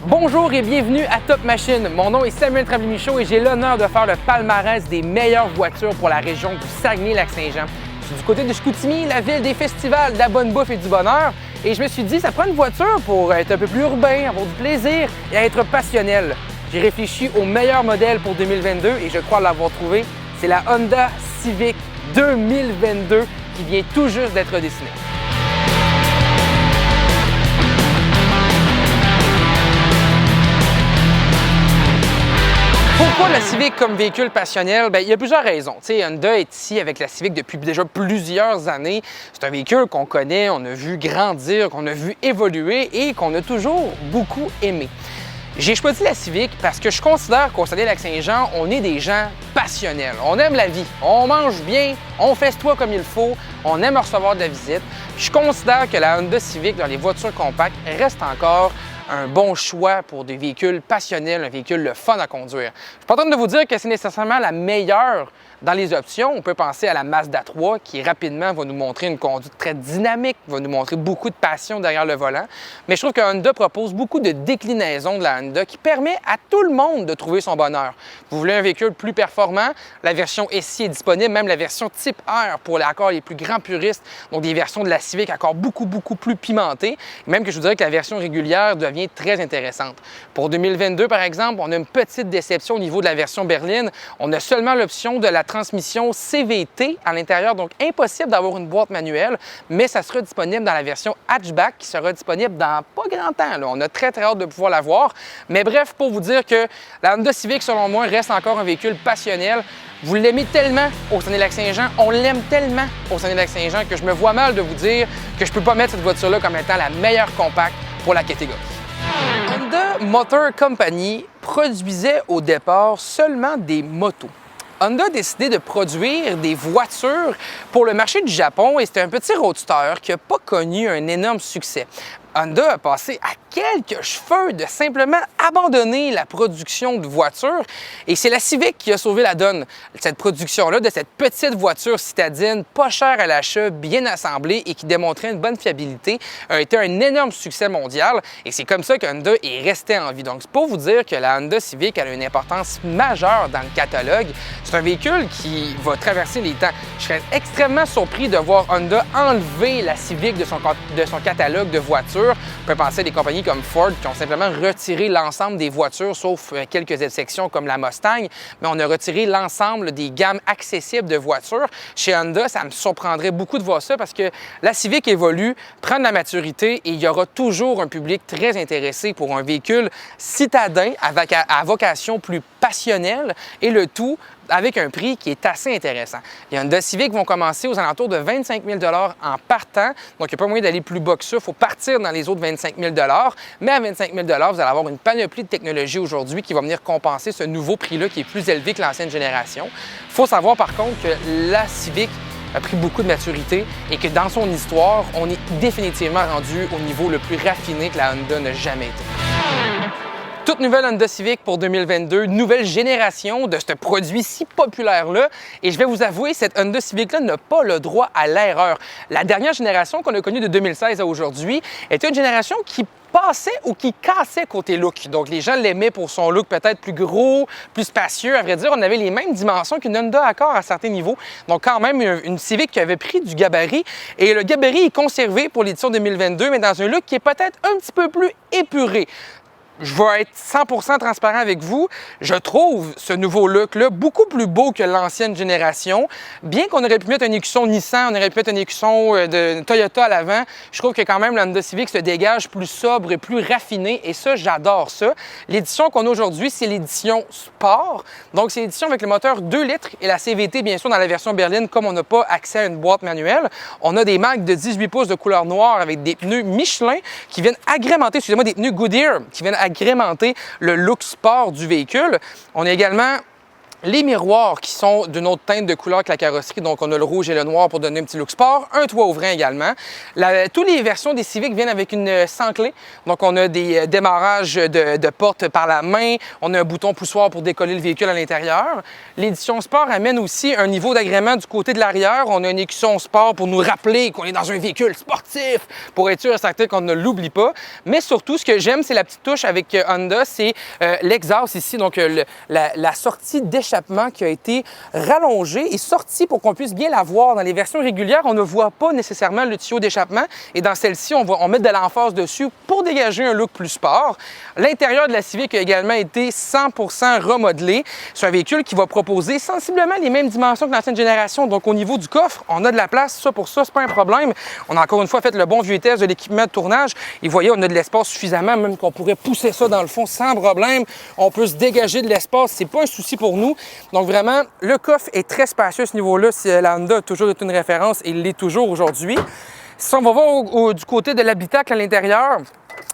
Bonjour et bienvenue à Top Machine. Mon nom est Samuel Tremblay-Michaud et j'ai l'honneur de faire le palmarès des meilleures voitures pour la région du Saguenay-Lac-Saint-Jean. Je suis du côté de Chicoutimi, la ville des festivals, de la bonne bouffe et du bonheur. Et je me suis dit, ça prend une voiture pour être un peu plus urbain, avoir du plaisir et être passionnel. J'ai réfléchi au meilleur modèle pour 2022 et je crois l'avoir trouvé. C'est la Honda Civic 2022 qui vient tout juste d'être dessinée. Pourquoi la Civic comme véhicule passionnel? Bien, il y a plusieurs raisons. Honda est ici avec la Civic depuis déjà plusieurs années. C'est un véhicule qu'on connaît, on a vu grandir, qu'on a vu évoluer et qu'on a toujours beaucoup aimé. J'ai choisi la Civic parce que je considère qu'au Saguenay-Lac-Saint-Jean, on est des gens passionnels. On aime la vie, on mange bien, on festoie comme il faut, on aime recevoir de la visite. Je considère que la Honda Civic dans les voitures compactes reste encore un bon choix pour des véhicules passionnels, un véhicule le fun à conduire. Je ne suis pas en train de vous dire que c'est nécessairement la meilleure dans les options. On peut penser à la Mazda 3 qui rapidement va nous montrer une conduite très dynamique, va nous montrer beaucoup de passion derrière le volant. Mais je trouve que Honda propose beaucoup de déclinaisons de la Honda qui permet à tout le monde de trouver son bonheur. Vous voulez un véhicule plus performant, la version SI est disponible, même la version Type R pour les plus grands puristes, donc des versions de la Civic encore beaucoup plus pimentées. Même que je vous dirais que la version régulière devient très intéressante. Pour 2022, par exemple, on a une petite déception au niveau de la version berline. On a seulement l'option de la transmission CVT à l'intérieur, donc impossible d'avoir une boîte manuelle, mais ça sera disponible dans la version hatchback qui sera disponible dans pas grand temps. Là. On a très hâte de pouvoir la voir. Mais bref, pour vous dire que la Honda Civic, selon moi, reste encore un véhicule passionnel. Vous l'aimez tellement au Saguenay-Lac-Saint-Jean, on l'aime tellement au Saguenay-Lac-Saint-Jean que je me vois mal de vous dire que je ne peux pas mettre cette voiture-là comme étant la meilleure compacte pour la catégorie. Honda Motor Company produisait au départ seulement des motos. Honda a décidé de produire des voitures pour le marché du Japon et c'est un petit roadster qui n'a pas connu un énorme succès. Honda a passé à quelques cheveux de simplement abandonner la production de voitures et c'est la Civic qui a sauvé la donne. Cette production-là de cette petite voiture citadine, pas chère à l'achat, bien assemblée et qui démontrait une bonne fiabilité, a été un énorme succès mondial et c'est comme ça que Honda est resté en vie. Donc, c'est pour vous dire que la Honda Civic a une importance majeure dans le catalogue. C'est un véhicule qui va traverser les temps. Je serais extrêmement surpris de voir Honda enlever la Civic de son catalogue de voitures. On peut penser à des compagnies comme Ford qui ont simplement retiré l'ensemble des voitures, sauf quelques exceptions comme la Mustang, mais on a retiré l'ensemble des gammes accessibles de voitures. Chez Honda, ça me surprendrait beaucoup de voir ça parce que la Civic évolue, prend de la maturité et il y aura toujours un public très intéressé pour un véhicule citadin à vocation plus passionnelle et le tout avec un prix qui est assez intéressant. Les Honda Civic vont commencer aux alentours de 25 000 en partant, donc il n'y a pas moyen d'aller plus bas que ça. Il faut partir dans les autres 25 000 mais à 25 000 vous allez avoir une panoplie de technologies aujourd'hui qui va venir compenser ce nouveau prix-là qui est plus élevé que l'ancienne génération. Il faut savoir par contre que la Civic a pris beaucoup de maturité et que dans son histoire, on est définitivement rendu au niveau le plus raffiné que la Honda n'a jamais été. Toute nouvelle Honda Civic pour 2022, nouvelle génération de ce produit si populaire-là. Et je vais vous avouer, cette Honda Civic-là n'a pas le droit à l'erreur. La dernière génération qu'on a connue de 2016 à aujourd'hui était une génération qui passait ou qui cassait côté look. Donc, les gens l'aimaient pour son look peut-être plus gros, plus spacieux. À vrai dire, on avait les mêmes dimensions qu'une Honda Accord à certains niveaux. Donc, quand même, une Civic qui avait pris du gabarit. Et le gabarit est conservé pour l'édition 2022, mais dans un look qui est peut-être un petit peu plus épuré. Je vais être 100% transparent avec vous. Je trouve ce nouveau look-là beaucoup plus beau que l'ancienne génération. Bien qu'on aurait pu mettre un écusson Nissan, on aurait pu mettre un écusson de Toyota à l'avant, je trouve que quand même la Honda Civic se dégage plus sobre et plus raffiné et ça, j'adore ça. L'édition qu'on a aujourd'hui, c'est l'édition Sport. Donc, c'est l'édition avec le moteur 2 litres et la CVT, bien sûr, dans la version berline, comme on n'a pas accès à une boîte manuelle. On a des marques de 18 pouces de couleur noire avec des pneus Michelin qui viennent agrémenter, excusez-moi, des pneus Goodyear qui viennent agrémenter le look sport du véhicule. On a également Les miroirs qui sont d'une autre teinte de couleur que la carrosserie, donc on a le rouge et le noir pour donner un petit look sport. Un toit ouvrant également. Toutes les versions des Civic viennent avec une sans-clé. Donc on a des démarrages de portes par la main. On a un bouton poussoir pour décoller le véhicule à l'intérieur. L'édition sport amène aussi un niveau d'agrément du côté de l'arrière. On a une écusson sport pour nous rappeler qu'on est dans un véhicule sportif, pour être sûr et certain qu'on ne l'oublie pas. Mais surtout, ce que j'aime, c'est la petite touche avec Honda, c'est l'exhaust ici, donc la sortie d'échappement qui a été rallongé et sorti pour qu'on puisse bien la voir. Dans les versions régulières, on ne voit pas nécessairement le tuyau d'échappement et dans celle-ci, on met de l'emphase dessus pour dégager un look plus sport. L'intérieur de la Civic a également été 100% remodelé. C'est un véhicule qui va proposer sensiblement les mêmes dimensions que l'ancienne génération. Donc au niveau du coffre, on a de la place, ça pour ça, c'est pas un problème. On a encore une fois fait le bon vieux test de l'équipement de tournage et vous voyez, on a de l'espace suffisamment, même qu'on pourrait pousser ça dans le fond sans problème. On peut se dégager de l'espace, c'est pas un souci pour nous. Donc vraiment, le coffre est très spacieux à ce niveau-là. La Honda a toujours été une référence et il l'est toujours aujourd'hui. Si on va voir du côté de l'habitacle à l'intérieur,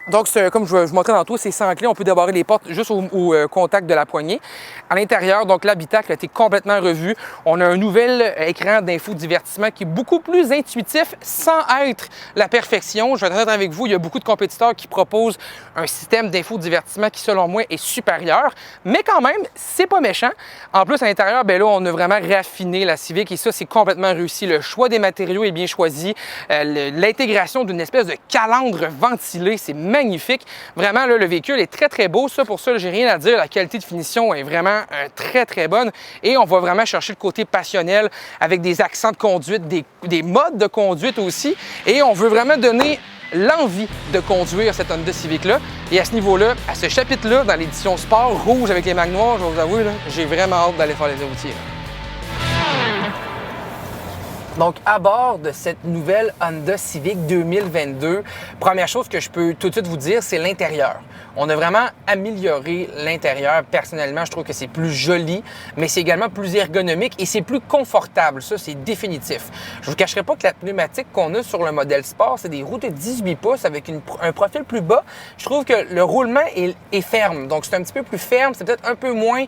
donc, comme je vous montrais tantôt, c'est sans clé. On peut débarrer les portes juste au contact de la poignée. À l'intérieur, donc l'habitacle a été complètement revu. On a un nouvel écran d'infodivertissement qui est beaucoup plus intuitif sans être la perfection. Je vais être honnête avec vous, il y a beaucoup de compétiteurs qui proposent un système d'infodivertissement qui, selon moi, est supérieur. Mais quand même, c'est pas méchant. En plus, à l'intérieur, bien là, on a vraiment raffiné la Civic et ça, c'est complètement réussi. Le choix des matériaux est bien choisi. L'intégration d'une espèce de calandre ventilée, c'est magnifique. Vraiment, là, le véhicule est très, très beau. Ça, pour ça, j'ai rien à dire. La qualité de finition est vraiment très, très bonne. Et on va vraiment chercher le côté passionnel avec des accents de conduite, des modes de conduite aussi. Et on veut vraiment donner l'envie de conduire cette Honda Civic-là. Et à ce niveau-là, à ce chapitre-là, dans l'édition sport rouge avec les mags noirs, je vais vous avouer, j'ai vraiment hâte d'aller faire les routiers. Donc, à bord de cette nouvelle Honda Civic 2022, première chose que je peux tout de suite vous dire, c'est l'intérieur. On a vraiment amélioré l'intérieur. Personnellement, je trouve que c'est plus joli, mais c'est également plus ergonomique et c'est plus confortable. Ça, c'est définitif. Je ne vous cacherai pas que la pneumatique qu'on a sur le modèle Sport, c'est des roues de 18 pouces avec un profil plus bas. Je trouve que le roulement est ferme. Donc, c'est un petit peu plus ferme. C'est peut-être un peu moins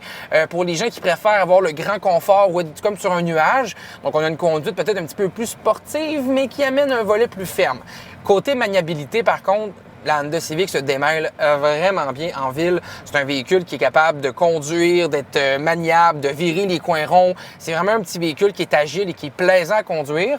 pour les gens qui préfèrent avoir le grand confort ou être comme sur un nuage. Donc, on a une conduite peut-être un petit peu plus sportive, mais qui amène un volet plus ferme. Côté maniabilité, par contre, la Honda Civic se démêle vraiment bien en ville. C'est un véhicule qui est capable de conduire, d'être maniable, de virer les coins ronds. C'est vraiment un petit véhicule qui est agile et qui est plaisant à conduire.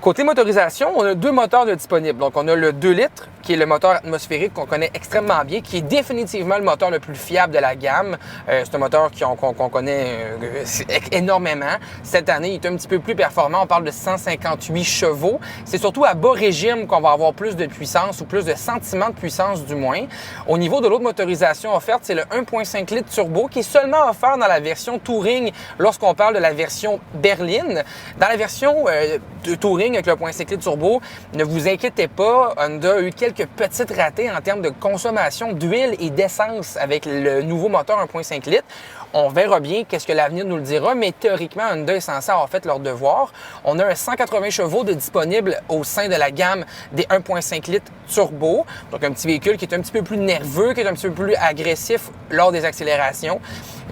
Côté motorisation, on a deux moteurs de disponibles. Donc, on a le 2 litres, qui est le moteur atmosphérique qu'on connaît extrêmement bien, qui est définitivement le moteur le plus fiable de la gamme. C'est un moteur qu'on connaît énormément. Cette année, il est un petit peu plus performant. On parle de 158 chevaux. C'est surtout à bas régime qu'on va avoir plus de puissance ou plus de sentiments de puissance du moins. Au niveau de l'autre motorisation offerte, c'est le 1.5 litres turbo qui est seulement offert dans la version Touring lorsqu'on parle de la version berline. Dans la version de Touring, avec le 1.5 litres turbo, ne vous inquiétez pas, Honda a eu quelques petites ratées en termes de consommation d'huile et d'essence avec le nouveau moteur 1.5 litres. On verra bien qu'est-ce que l'avenir nous le dira, mais théoriquement, Honda est censé avoir fait leur devoir. On a un 180 chevaux de disponible au sein de la gamme des 1.5 litres turbo. Donc, un petit véhicule qui est un petit peu plus nerveux, qui est un petit peu plus agressif lors des accélérations.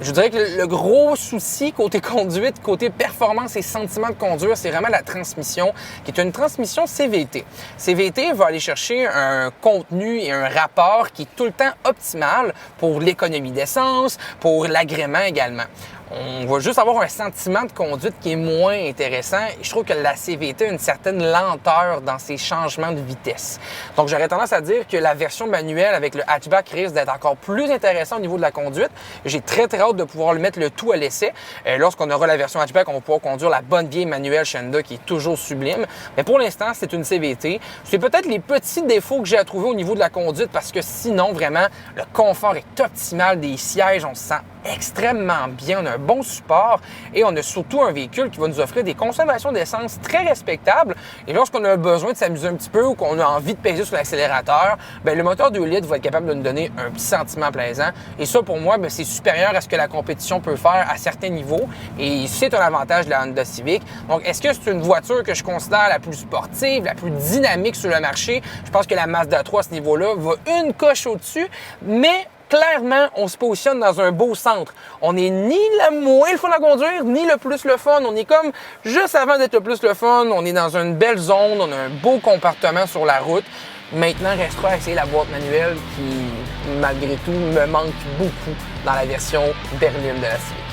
Je vous dirais que le gros souci côté conduite, côté performance et sentiment de conduire, c'est vraiment la transmission, qui est une transmission CVT. CVT va aller chercher un contenu et un rapport qui est tout le temps optimal pour l'économie d'essence, pour l'agrément également. On va juste avoir un sentiment de conduite qui est moins intéressant et je trouve que la CVT a une certaine lenteur dans ses changements de vitesse. Donc, j'aurais tendance à dire que la version manuelle avec le hatchback risque d'être encore plus intéressant au niveau de la conduite. J'ai très, très hâte de pouvoir le mettre le tout à l'essai. Lorsqu'on aura la version hatchback, on va pouvoir conduire la bonne vieille manuelle Honda qui est toujours sublime. Mais pour l'instant, c'est une CVT. C'est peut-être les petits défauts que j'ai à trouver au niveau de la conduite parce que sinon, vraiment, le confort est optimal des sièges. On se sent extrêmement bien. On a un bon support et on a surtout un véhicule qui va nous offrir des consommations d'essence très respectables. Et lorsqu'on a besoin de s'amuser un petit peu ou qu'on a envie de peser sur l'accélérateur, bien, le moteur 2 litres va être capable de nous donner un petit sentiment plaisant. Et ça, pour moi, bien, c'est supérieur à ce que la compétition peut faire à certains niveaux. Et c'est un avantage de la Honda Civic. Donc, est-ce que c'est une voiture que je considère la plus sportive, la plus dynamique sur le marché? Je pense que la Mazda 3 à ce niveau-là va une coche au-dessus, mais clairement, on se positionne dans un beau centre. On n'est ni le moins le fun à conduire, ni le plus le fun. On est comme juste avant d'être le plus le fun. On est dans une belle zone, on a un beau comportement sur la route. Maintenant, restera à essayer la boîte manuelle qui, malgré tout, me manque beaucoup dans la version berline de la Civic.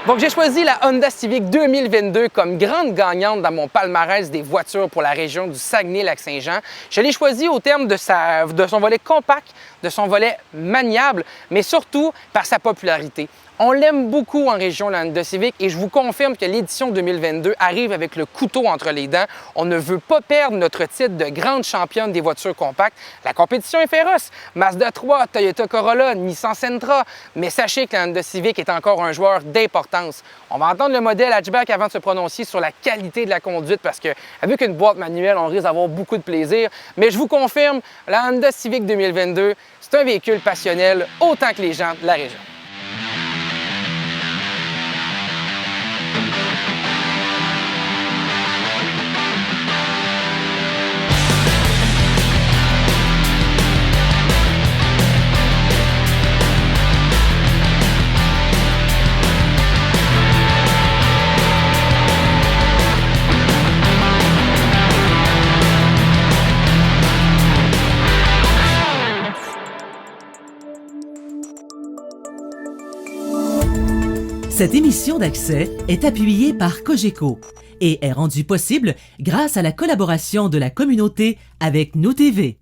Donc, j'ai choisi la Honda Civic 2022 comme grande gagnante dans mon palmarès des voitures pour la région du Saguenay-Lac-Saint-Jean. Je l'ai choisi au terme de son volet compact, de son volet maniable, mais surtout par sa popularité. On l'aime beaucoup en région, la Honda Civic, et je vous confirme que l'édition 2022 arrive avec le couteau entre les dents. On ne veut pas perdre notre titre de grande championne des voitures compactes. La compétition est féroce. Mazda 3, Toyota Corolla, Nissan Sentra. Mais sachez que la Honda Civic est encore un joueur d'importance. On va entendre le modèle hatchback avant de se prononcer sur la qualité de la conduite parce qu'avec une boîte manuelle, on risque d'avoir beaucoup de plaisir. Mais je vous confirme, la Honda Civic 2022, c'est un véhicule passionnel autant que les gens de la région. Cette émission d'Accès est appuyée par Cogeco et est rendue possible grâce à la collaboration de la communauté avec Nous TV.